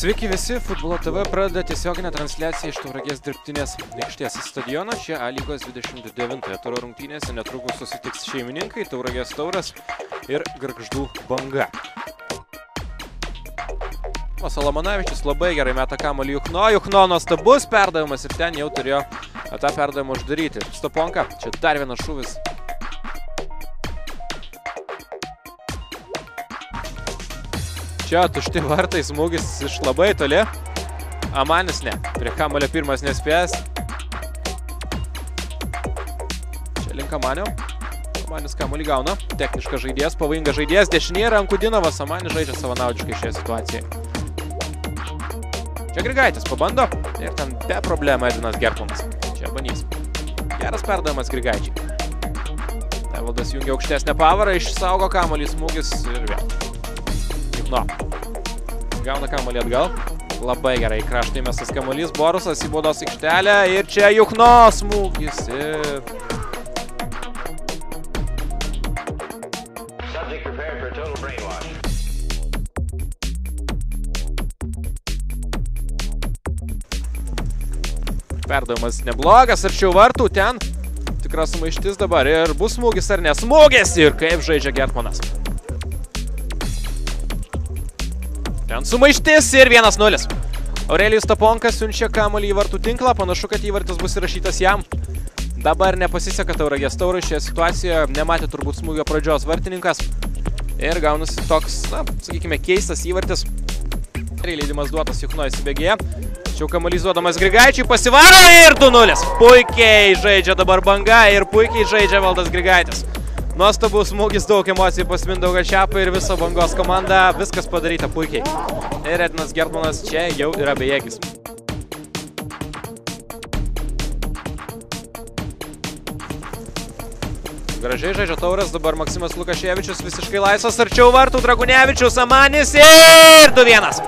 Sveiki visi, Futbolo TV pradeda tiesioginę transliaciją iš Tauragės dirbtinės aikštės stadiono. Čia A lygos 29 turo rungtynėse netrukus susitiks šeimininkai Tauragės Tauras ir Gargždų Banga. Solomonavičius labai gerai meta kamuolį Juchno nuostabus perdavimas ir ten jau turėjo tą perdavimą uždaryti. Stoponka, čia dar vienas šūvis. Čia tušti vartai, smūgis iš labai toli. Amanis ne, prie kamuolio pirmas nespės. Čia link Amanio. Amanis kamuolį gauna. Techniškas žaidėjas, pavojingas žaidėjas. Dešinėje Rankudinovas. Amanis žaidžia savanaudiškai šioje situacijoje. Čia Grigaitis pabando. Ir ten be problemų Edvinas Gertmanas. Čia Banys. Geras perdavimas Grigaičiai. Evaldas jungia aukštesnę pavarą, išsaugo kamuolį, smūgis ir vėl. Juchno. Gauna kamuolį atgal. Labai gerai kraštai mestas kamuolys. Borusas į baudos aikštelę. Ir čia Juchno smūgis. Ir... Perdavimas neblogas. Arčiau vartų ten. Tikras sumaištis dabar. Ir bus smūgis ar ne? Smūgis! Ir kaip žaidžia Gertmanas. Ten sumaištis ir 1-0. Aurelijus Stoponkas siunčia kamuolį į vartų tinklą. Panašu, kad įvartis bus įrašytas jam. Dabar nepasiseka Tauragės Taurui. Šioje situacijoje nematė turbūt smūgio pradžios vartininkas. Ir gaunasi toks, na, sakykime, keistas įvartis. Leidimas duotas Juchno įsibėgėje. Tačiau kamuolys duodamas Grigaičiui pasivaro ir 2-0. Puikiai žaidžia dabar Banga ir puikiai žaidžia Valdas Grigaitis. Nuostabus smūgis, daug emocijų pas Mindaugą Čiapą ir visą Bangos komandą. Viskas padaryta puikiai. Ir Edvinas Gertmanas čia jau yra bejėgis. Gražiai žaidžia Tauras, dabar Maksimas Lukaševičius visiškai laisvas, arčiau vartų Dragunevičius, Amanis ir 2-1.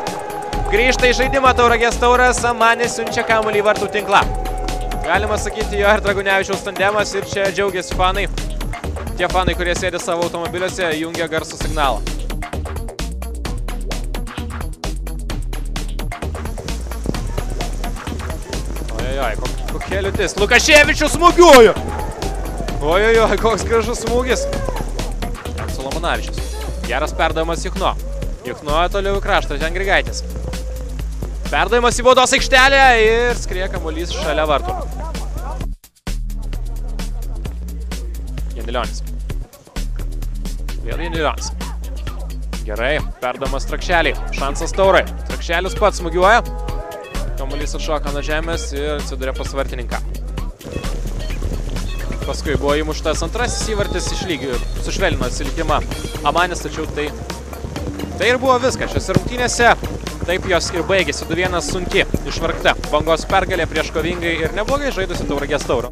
Grįžta į žaidimą Tauragės Tauras, Amanis siunčia kamuolį į vartų tinklą. Galima sakyti, jo ir Dragunevičiaus tandemas ir čia džiaugiasi fanai. Tie fanai, kurie sėdi savo automobiliuose, jungia garsų signalą. Ojojoj, kokia liūtis. Lukaševičius smūgiuoja. Ojojoj, koks gražus smūgis. Solomonavičius. Geras perdavimas Juchno. Juchno toliau į kraštą, ten Grigaitis. Perdavimas į baudos aikštelę ir skrieja kamuolys šalia vartų. Janilionis. Vėl Janilionis. Gerai, perdamas Trakšeliai. Šansas Taurai. Trakšelis pats smūgiuoja. Kamuolys atšoka nuo žemės ir atsiduria pas vartininką. Paskui buvo įmuštas antrasis įvartis išlygių. Sušvelino atsilikimą Amanis, tačiau tai ir buvo viskas. Šiose rungtynėse taip jos ir baigėsi. 2-1 sunki išvargta Bangos pergalė prieš kovingai ir neblogai žaidusi Tauragės Tauro.